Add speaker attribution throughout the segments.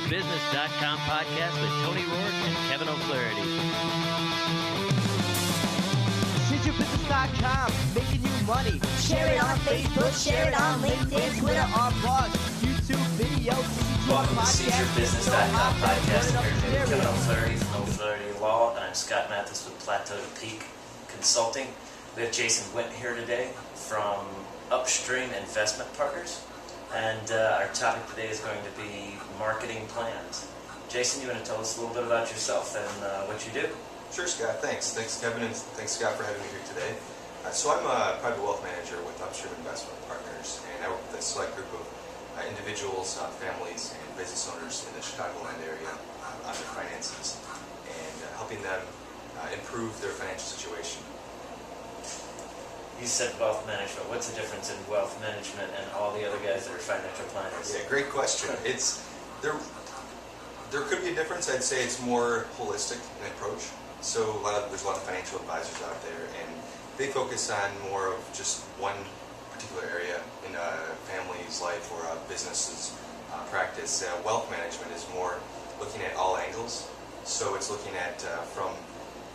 Speaker 1: SeeSYBusiness.com podcast with Tony Rourke and Kevin O'Flaherty.
Speaker 2: SeeSYBusiness.com, making you money.
Speaker 3: Share it on Facebook, share it on LinkedIn,
Speaker 2: Twitter, OnPurpose, YouTube, video,
Speaker 4: Welcome to SeeSYBusiness.com podcast. I'm here with Kevin O'Flaherty from O'Flaherty Law, and I'm Scott Mathis with Plateau to Peak Consulting. We have Jason Wendt here today from Upstream Investment Partners, and our topic today is going to be marketing plans. Jason, you want to tell us a little bit about yourself and what you do?
Speaker 5: Sure, Scott. Thanks. Thanks, Kevin, and thanks, Scott, for having me here today. So I'm a private wealth manager with Upstream Investment Partners, and I work with a select group of individuals, families, and business owners in the Chicagoland area on their finances and helping them improve their financial situation.
Speaker 4: You said wealth management. What's the difference in wealth management and all the other guys that are financial planners?
Speaker 5: Yeah, great question. There could be a difference. I'd say it's more holistic in approach. So there's a lot of financial advisors out there, and they focus on more of just one particular area in a family's life or a business's practice. Wealth management is more looking at all angles. So it's looking at from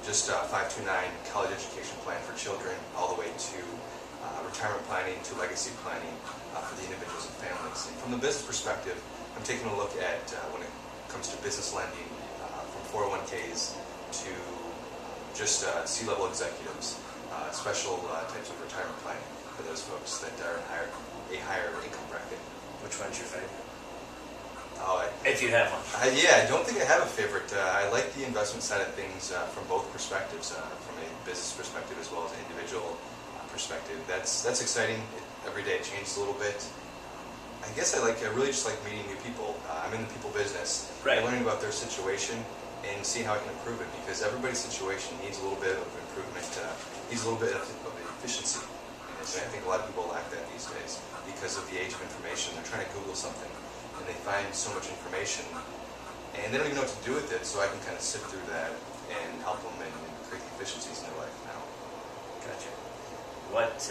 Speaker 5: just 529 college education plan for children, all the way to retirement planning to legacy planning for the individuals and families. And from the business perspective, I'm taking a look at when it comes to business lending, from 401ks to just C-level executives, special types of retirement planning for those folks that are in a higher income bracket.
Speaker 4: Which one's your favorite?
Speaker 5: If
Speaker 4: you have one.
Speaker 5: I don't think I have a favorite. I like the investment side of things from both perspectives, from a business perspective as well as an individual perspective. That's exciting. Every day it changes a little bit. I guess I really just like meeting new people. I'm in the people business.
Speaker 4: Right.
Speaker 5: And learning about their situation and seeing how I can improve it, because everybody's situation needs a little bit of improvement, needs a little bit of efficiency. And I think a lot of people lack that these days because of the age of information. They're trying to Google something, and they find so much information, and they don't even know what to do with it, so I can kind of sift through that and help them and create efficiencies in their life now.
Speaker 4: Gotcha. What's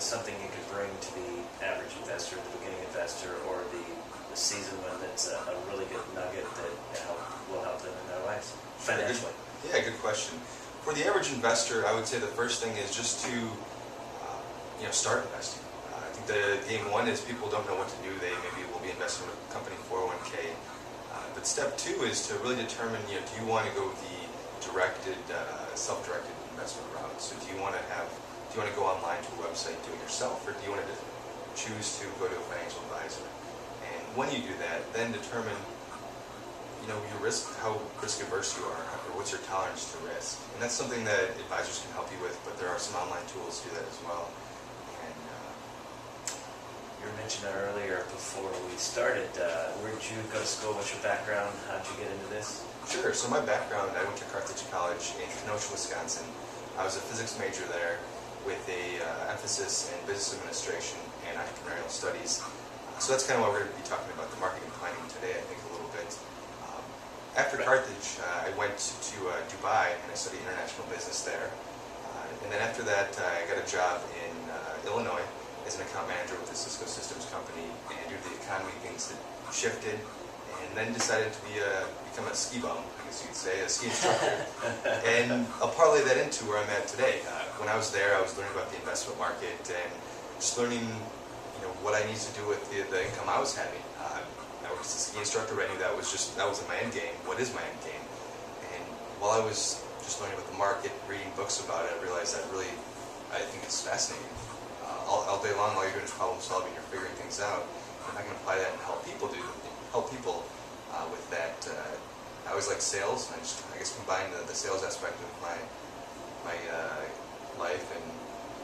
Speaker 4: something you could bring to the average investor, the beginning investor, or the seasoned one that's a really good nugget that will help them in their lives financially?
Speaker 5: Yeah, good question. For the average investor, I would say the first thing is just to start investing. I think the game one is people don't know what to do. They maybe will be investing with a company 401k. But step two is to really determine, do you want to go the directed, self-directed investment route? So do you want to go online to a website, do it yourself, or do you want to choose to go to a financial advisor? And when you do that, then determine, your risk, how risk averse you are, or what's your tolerance to risk. And that's something that advisors can help you with, but there are some online tools to do that as well.
Speaker 4: You were mentioning that earlier before we started. Where did you go to school? What's your background? How did you get into this?
Speaker 5: Sure. So my background, I went to Carthage College in Kenosha, Wisconsin. I was a physics major there with a emphasis in business administration and entrepreneurial studies. So that's kind of what we're going to be talking about, the marketing planning today, I think, a little bit. After Carthage, I went to Dubai and I studied international business there. And then after that, I got a job in Illinois as an account manager with the Cisco Systems company, and due to the economy, things had shifted, and then decided to become a ski bum, I guess you'd say, a ski instructor. And I'll parlay that into where I'm at today. When I was there, I was learning about the investment market and just learning, what I needed to do with the income I was having. I was a ski instructor, but I knew that was my end game. What is my end game? And while I was just learning about the market, reading books about it, I realized I think it's fascinating. All day long, all you're doing is problem solving. You're figuring things out. And I can apply that and help people with that. I always like sales. I guess combine the sales aspect of my life and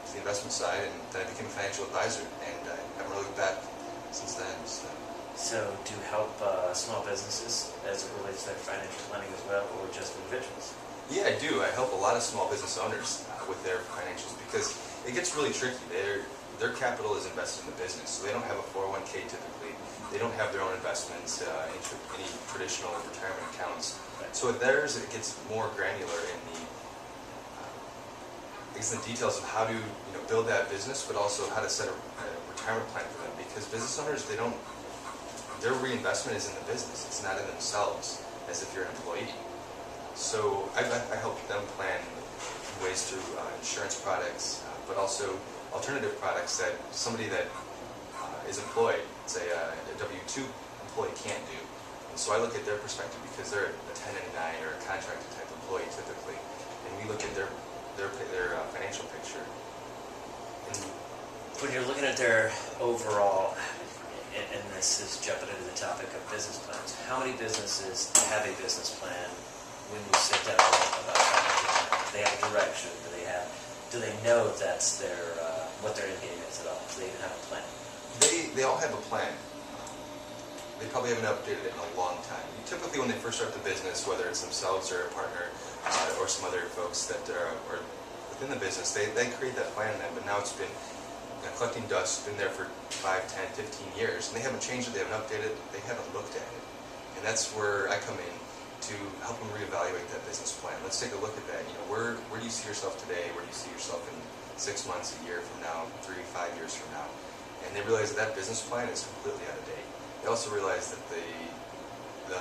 Speaker 5: the investment side, and then I became a financial advisor, and I haven't really looked back since then.
Speaker 4: So do you help small businesses as it relates to their financial planning as well, or just individuals?
Speaker 5: Yeah, I do. I help a lot of small business owners with their financials, because it gets really tricky. Their capital is invested in the business, so they don't have a 401k typically. They don't have their own investments in any traditional retirement accounts.
Speaker 4: Right.
Speaker 5: So with theirs, it gets more granular in the details of how to build that business, but also how to set a retirement plan for them. Because business owners, they're their reinvestment is in the business. It's not in themselves, as if you're an employee. So I help them plan ways through insurance products, but also alternative products that somebody that is employed, say a W-2 employee, can't do. And so I look at their perspective because they're a 1099 or a contracted type employee typically, and we look at their financial picture. And
Speaker 4: when you're looking at their overall, and this is jumping into the topic of business plans, how many businesses have a business plan when you sit down about financial plan? Do they have a direction? Do they know that's their what their end game is at all? Do they even have a plan?
Speaker 5: They all have a plan. They probably haven't updated it in a long time. Typically when they first start the business, whether it's themselves or a partner or some other folks that are within the business, they create that plan then, but now it's been collecting dust, been there for 5, 10, 15 years, and they haven't changed it, they haven't updated it, they haven't looked at it. And that's where I come in to help them reevaluate that business plan. Let's take a look at that. Where do you see yourself today? Where do you see yourself in 6 months, a year from now, 3, 5 years from now? And they realize that business plan is completely out of date. They also realize that the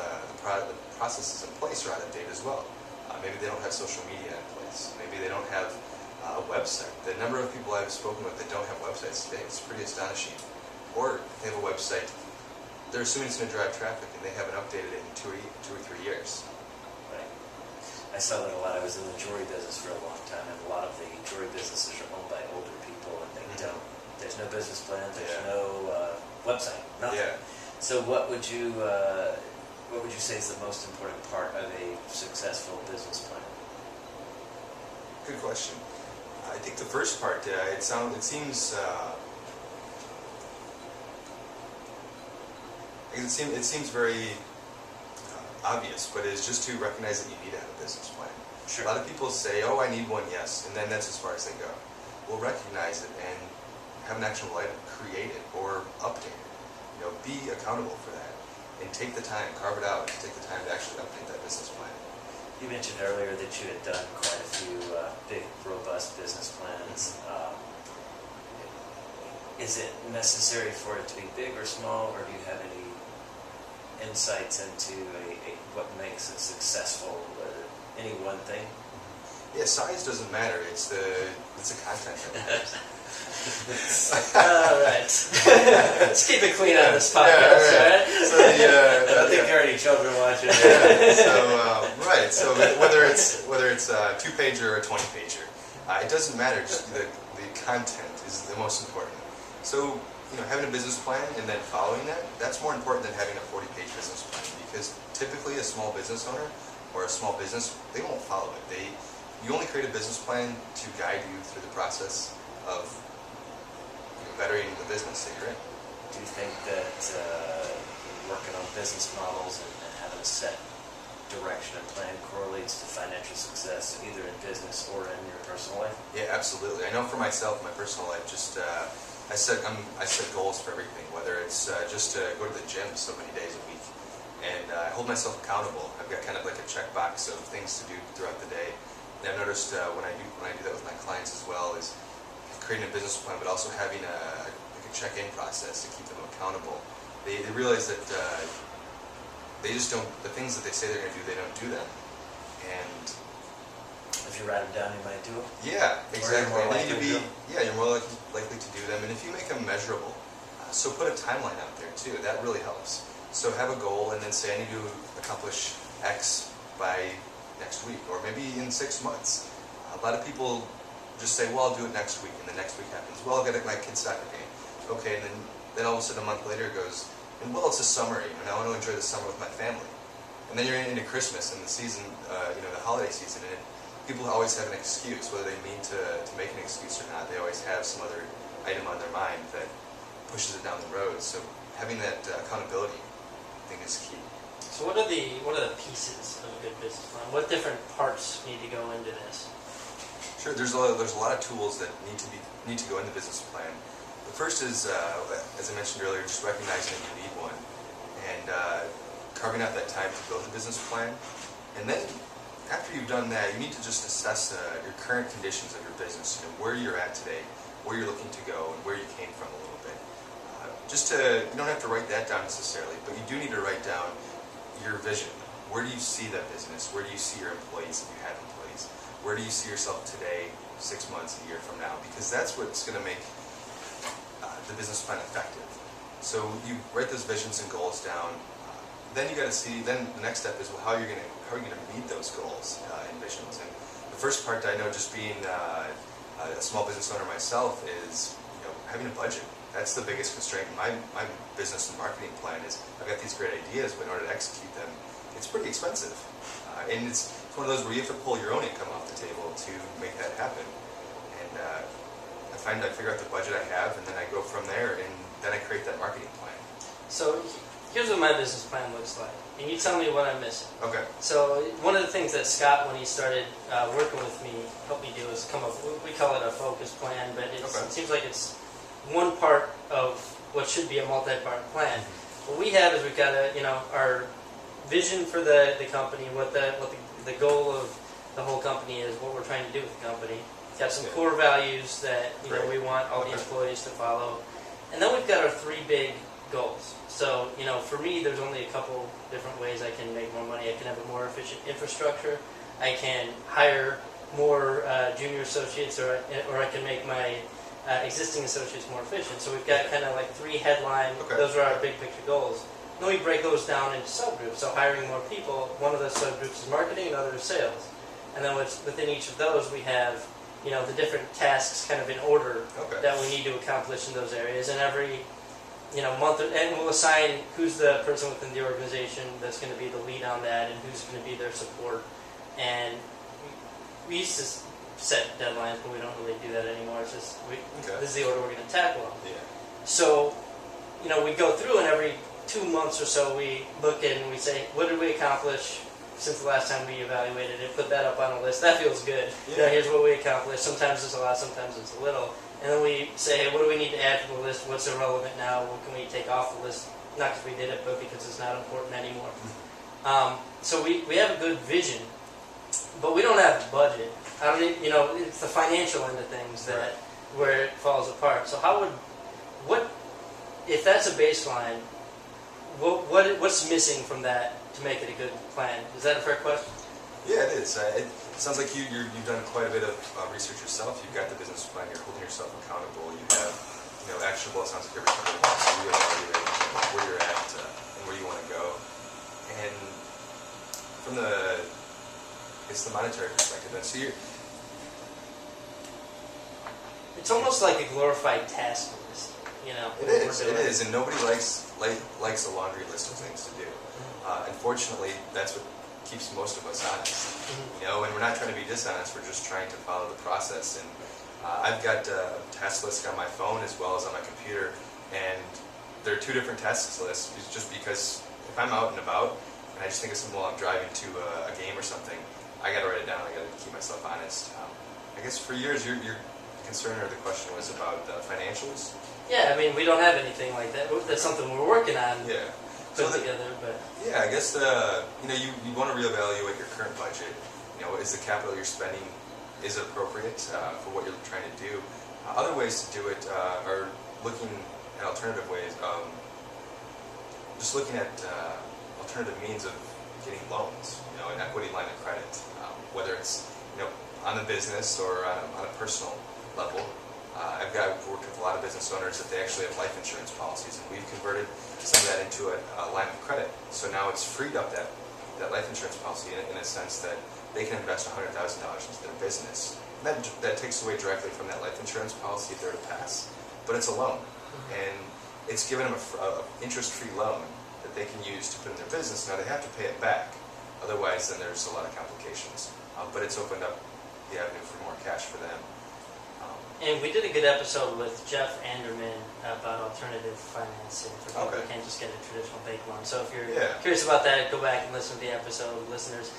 Speaker 5: processes in place are out of date as well. Maybe they don't have social media in place. Maybe they don't have a website. The number of people I've spoken with that don't have websites today is pretty astonishing. Or they have a website, they're assuming it's going to drive traffic, and they haven't updated it in 2 or 3 years.
Speaker 4: Right. I saw that a lot. I was in the jewelry business for a long time, and a lot of the jewelry businesses are owned by older people, and they don't. There's no business plan. There's no website. Nothing.
Speaker 5: Yeah.
Speaker 4: So what would you say is the most important part of a successful business plan?
Speaker 5: Good question. I think the first part, it seems very obvious, but it's just to recognize that you need to have a business plan.
Speaker 4: Sure.
Speaker 5: A lot of people say, "Oh, I need one," yes, and then that's as far as they go. We'll recognize it and have an actual item, create it or update it. Be accountable for that, and take the time, carve it out, and take the time to actually update that business plan.
Speaker 4: You mentioned earlier that you had done quite a few big, robust business plans. Is it necessary for it to be big or small, or do you have any insights into what makes it successful? Any one thing?
Speaker 5: Yeah, size doesn't matter. It's the content that matters.
Speaker 4: All right. Let's keep it clean on this podcast, right?
Speaker 5: So
Speaker 4: I don't think there are any children watching.
Speaker 5: Right. So whether it's a 2-pager or a 20-pager, it doesn't matter. Just the content is the most important. So having a business plan and then following that's more important than having a 40-page business plan, because typically a small business owner or a small business, they won't follow it. You only create a business plan to guide you through the process of bettering the business that you're in.
Speaker 4: Do you think that working on business models and having a set direction and plan correlates to financial success, either in business or in your personal life?
Speaker 5: Yeah, absolutely. I know for myself, my personal life, I set goals for everything, whether it's just to go to the gym so many days a week, and I hold myself accountable. I've got kind of like a checkbox of things to do throughout the day. And I've noticed when I do that with my clients as well, is creating a business plan, but also having a check-in process to keep them accountable. They realize that they just don't, the things that they say they're going to do, they don't do them. And
Speaker 4: if you write them down, you might do them.
Speaker 5: Yeah, exactly.
Speaker 4: Or you're
Speaker 5: more likely to do them. And if you make them measurable, so put a timeline out there too. That really helps. So have a goal and then say I need to accomplish X by next week, or maybe in 6 months. A lot of people just say, well, I'll do it next week, and the next week happens. Well, I've got my kid's soccer game. Okay, and then all of a sudden a month later it goes, and well, it's a summer, I want to enjoy the summer with my family. And then you're into Christmas and the season, the holiday season, and people always have an excuse, whether they mean to make an excuse or not. They always have some other item on their mind that pushes it down the road. So having that accountability, I think, is key.
Speaker 6: So what are the pieces of a good business plan? What different parts need to go into this?
Speaker 5: Sure, there's a lot of tools that need to go in the business plan. The first is, as I mentioned earlier, just recognizing that you need one, and carving out that time to build a business plan. And then after you've done that, you need to just assess your current conditions of your business. Where you're at today, where you're looking to go, and where you came from a little bit. you don't have to write that down necessarily, but you do need to write down your vision. Where do you see that business? Where do you see your employees if you have employees? Where do you see yourself today, 6 months, a year from now? Because that's what's going to make the business plan effective. So you write those visions and goals down. Then you got to see. Then the next step is, well, how are you going to meet those goals and visions? And the first part I know, just being a small business owner myself, is having a budget. That's the biggest constraint in my business and marketing plan. Is I've got these great ideas, but in order to execute them, it's pretty expensive. And it's one of those where you have to pull your own income off the table to make that happen. And I figure out the budget I have, and then I go from there, and then I create that marketing plan.
Speaker 6: So here's what my business plan looks like, and you tell me what I'm missing.
Speaker 5: Okay.
Speaker 6: So one of the things that Scott, when he started working with me, helped me do is come up. We call it a focus plan, but it seems like it's one part of what should be a multi-part plan. What we have is we've got our vision for the company, what the goal of the whole company is, what we're trying to do with the company. We've got some core values that we want all the employees to follow, and then we've got our 3 big goals. So for me, there's only a couple different ways I can make more money. I can have a more efficient infrastructure. I can hire more junior associates, or I can make my existing associates more efficient. So we've got kind of like 3 headline. Those are our big picture goals. Then we break those down into subgroups. So hiring more people. One of those subgroups is marketing, another is sales. And then within each of those, we have the different tasks kind of in order that we need to accomplish in those areas. And every month, and we'll assign who's the person within the organization that's going to be the lead on that, and who's going to be their support. And we used to set deadlines, but we don't really do that anymore. It's just this is the order we're going to tackle them.
Speaker 5: Yeah.
Speaker 6: So we go through, and every 2 months or so we look and we say, what did we accomplish since the last time we evaluated it? Put that up on a list. That feels good.
Speaker 5: Yeah.
Speaker 6: Here's what we accomplished. Sometimes it's a lot, sometimes it's a little. And then we say, hey, what do we need to add to the list? What's irrelevant now? What can we take off the list? Not because we did it, but because it's not important anymore. So we have a good vision, but we don't have a budget. It's the financial end of things where it falls apart. So if that's a baseline, what's missing from that to make it a good plan? Is that a fair question?
Speaker 5: Yeah, it is. It sounds like you've done quite a bit of research yourself. You've got the business plan. You're holding yourself accountable. You have, actionable. It sounds like every company wants to reevaluate where you're at and where you want to go. And from the monetary perspective, then
Speaker 6: it's almost like a glorified task list.
Speaker 5: It is, and nobody likes a laundry list of things to do. Unfortunately, that's what keeps most of us honest. And we're not trying to be dishonest. We're just trying to follow the process. And I've got a task list on my phone as well as on my computer, and there are 2 different task lists. Just because if I'm out and about and I just think of something while I'm driving to a game or something, I got to write it down. I got to keep myself honest. I guess for years your concern or the question was about financials.
Speaker 6: Yeah, we don't have anything like that. That's something we're working on.
Speaker 5: Yeah.
Speaker 6: Together, but
Speaker 5: yeah, I guess you want to reevaluate your current budget. Is the capital you're spending, is it appropriate for what you're trying to do? Other ways to do it are looking at alternative ways. Just looking at alternative means of getting loans. An equity line of credit, whether it's on the business or on a personal level. I've worked with a lot of business owners that they actually have life insurance policies, and we've converted some of that into a line of credit. So now it's freed up that life insurance policy in a sense that they can invest $100,000 into their business. That takes away directly from that life insurance policy if they're to pass. But it's a loan, and it's given them an interest-free loan that they can use to put in their business. Now they have to pay it back, otherwise then there's a lot of complications. But it's opened up the avenue for more cash for them.
Speaker 6: And we did a good episode with Jeff Anderman about alternative financing for people who can't just get a traditional bank loan. So if you're curious about that, go back and listen to the episode, listeners.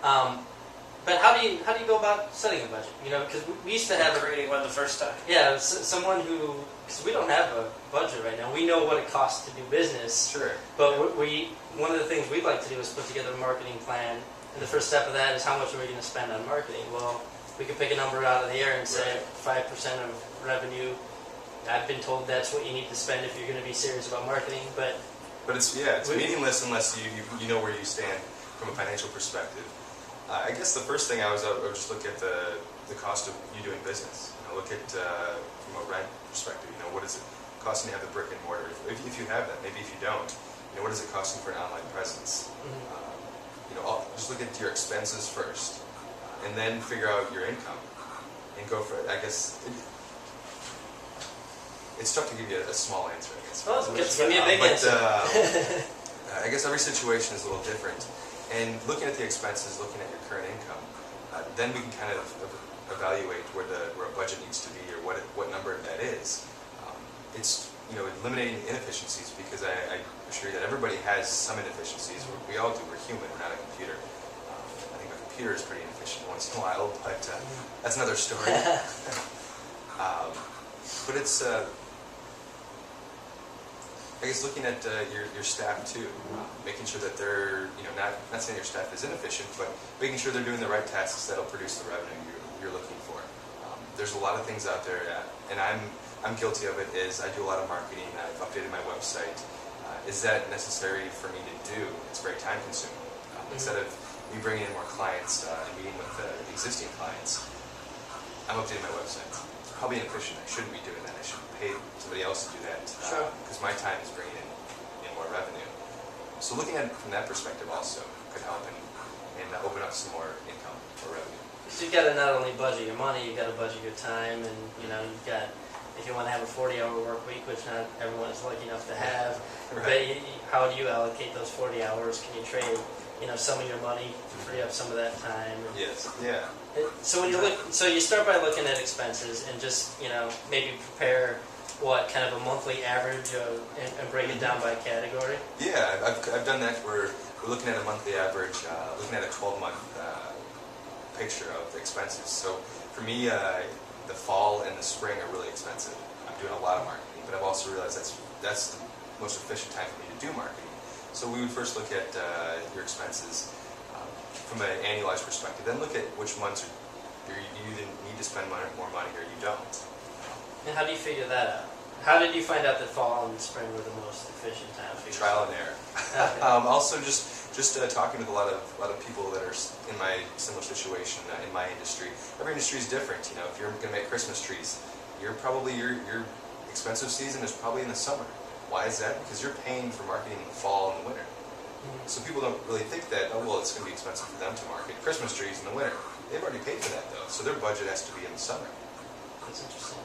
Speaker 6: But how do you go about setting a budget? Because we used to have
Speaker 4: creating one the first time.
Speaker 6: Yeah, someone because we don't have a budget right now. We know what it costs to do business.
Speaker 5: Sure.
Speaker 6: But one of the things we'd like to do is put together a marketing plan. And the first step of that is how much are we going to spend on marketing? Well, we could pick a number out of the air and say 5% of revenue I've been told that's what you need to spend if you're going to be serious about marketing, but
Speaker 5: it's meaningless unless you know where you stand from a financial perspective. I guess the first thing I would just look at the cost of you doing business. Look at from a rent perspective. What is it costing to have the brick and mortar? If you have that, maybe if you don't, what is it costing for an online presence? Just look at your expenses first, and then figure out your income, and go for it. I guess it's tough to give you a small answer. I guess.
Speaker 6: Well, give me a big answer.
Speaker 5: I guess every situation is a little different, and looking at the expenses, looking at your current income, then we can kind of evaluate where a budget needs to be or what number that is. It's eliminating inefficiencies, because I assure you that everybody has some inefficiencies. We all do. We're human. We're not a computer. I think a computer is pretty inefficient once in a while, but that's another story. But it's I guess looking at your staff too, making sure that they're not saying your staff is inefficient, but making sure they're doing the right tasks that'll produce the revenue you're looking for. There's a lot of things out there, and I'm guilty of it. Is I do a lot of marketing. I've updated my website. Is that necessary for me to do? It's very time consuming. Instead of me bringing in more clients and meeting with the existing clients, I'm updating my website. It's probably inefficient. I shouldn't be doing that. I should pay somebody else to do that, because my time is bringing in more revenue. So looking at it from that perspective also could help and open up some more income or revenue.
Speaker 6: So you've got to not only budget your money, you've got to budget your time, and you've got, if you want to have a 40-hour work week, which not everyone is lucky enough to have,
Speaker 5: Right.
Speaker 6: but how do you allocate those 40 hours? Can you trade some of your money to free up some of that time?
Speaker 5: Yes. Yeah.
Speaker 6: So when you start by looking at expenses and just maybe prepare kind of a monthly average and break it down by category.
Speaker 5: Yeah, I've done that. We're looking at a monthly average, looking at a 12-month picture of expenses. So for me, the fall and the spring are really expensive. I'm doing a lot of marketing, but I've also realized that's the most efficient time for me to do marketing. So we would first look at your expenses from an annualized perspective, then look at which months you either need to spend more money or you don't.
Speaker 6: And how do you figure that out? How did you find out that fall and spring were the most efficient time for you?
Speaker 5: Trial and error.
Speaker 6: Okay.
Speaker 5: Also, just talking with a lot of people that are in my similar situation in my industry. Every industry is different. If you're going to make Christmas trees, your expensive season is probably in the summer. Why is that? Because you're paying for marketing in the fall and the winter. So people don't really think that, it's going to be expensive for them to market Christmas trees in the winter. They've already paid for that, though, so their budget has to be in the summer.
Speaker 6: That's interesting.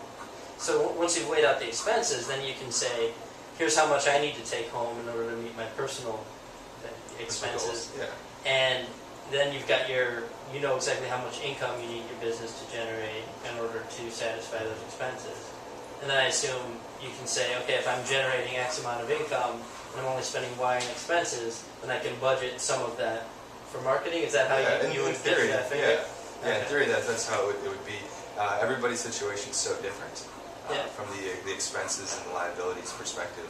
Speaker 6: So once you've weighed out the expenses, then you can say, here's how much I need to take home in order to meet my personal expenses.
Speaker 5: Yeah.
Speaker 6: And then you've got exactly how much income you need your business to generate in order to satisfy those expenses. And then I assume you can say, okay, if I'm generating X amount of income and I'm only spending Y in expenses, then I can budget some of that for marketing. Is that how you would fit that figure?
Speaker 5: Yeah, in theory that's how it would be. Everybody's situation is so different from the expenses and the liabilities perspective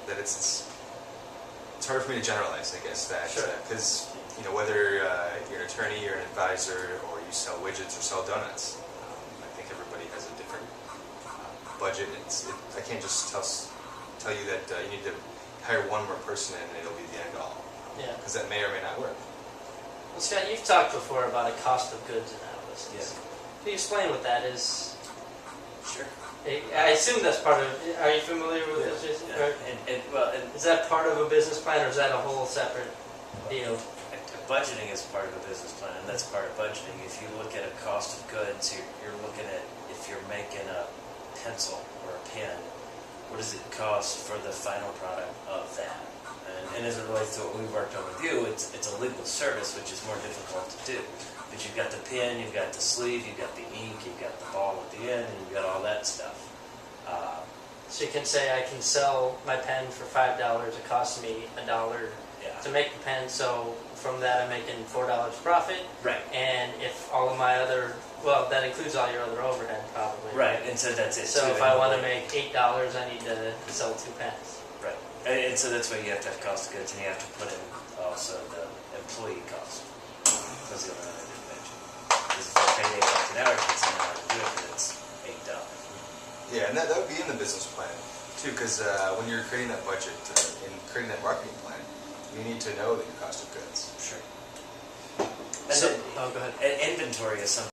Speaker 5: that it's hard for me to generalize, I guess, that because whether you're an attorney or an advisor or you sell widgets or sell donuts, I think everybody has a different budget. I can't just tell you that you need to hire one more person and it'll be the end all. Because that may or may not work.
Speaker 6: Well, Scott, you've talked before about a cost of goods analysis.
Speaker 4: Yes.
Speaker 6: Can you explain what that is?
Speaker 4: Sure.
Speaker 6: I assume that's part of. Are you familiar with this, Jason? Is that part of a business plan, or is that a whole separate deal?
Speaker 4: Budgeting is part of a business plan, and that's part of budgeting. If you look at a cost of goods, you're looking at if you're making a pencil or a pen, what does it cost for the final product of that? And as it relates to what we worked on with you, it's a legal service, which is more difficult to do. But you've got the pen, you've got the sleeve, you've got the ink, you've got the ball at the end, and you've got all that stuff.
Speaker 6: So you can say I can sell my pen for $5. It costs me $1 to make the pen. So from that, I'm making $4 profit.
Speaker 4: Right.
Speaker 6: And if all of my that includes all your other overhead, probably.
Speaker 4: Right. And so that's it.
Speaker 6: So if I want to make $8, I need to sell 2 pens.
Speaker 4: Right. And so that's why you have to have cost of goods, and you have to put in also the employee cost. That's the other one I didn't mention. Because if I pay $8 an hour, it's an hour to do it, but it's $8.
Speaker 5: Yeah, and that would be in the business plan too, because when you're creating that budget and creating that marketing plan, you need to know that your cost of goods.
Speaker 4: Sure.
Speaker 6: And
Speaker 4: So,
Speaker 6: then, oh, go ahead.
Speaker 4: and inventory is something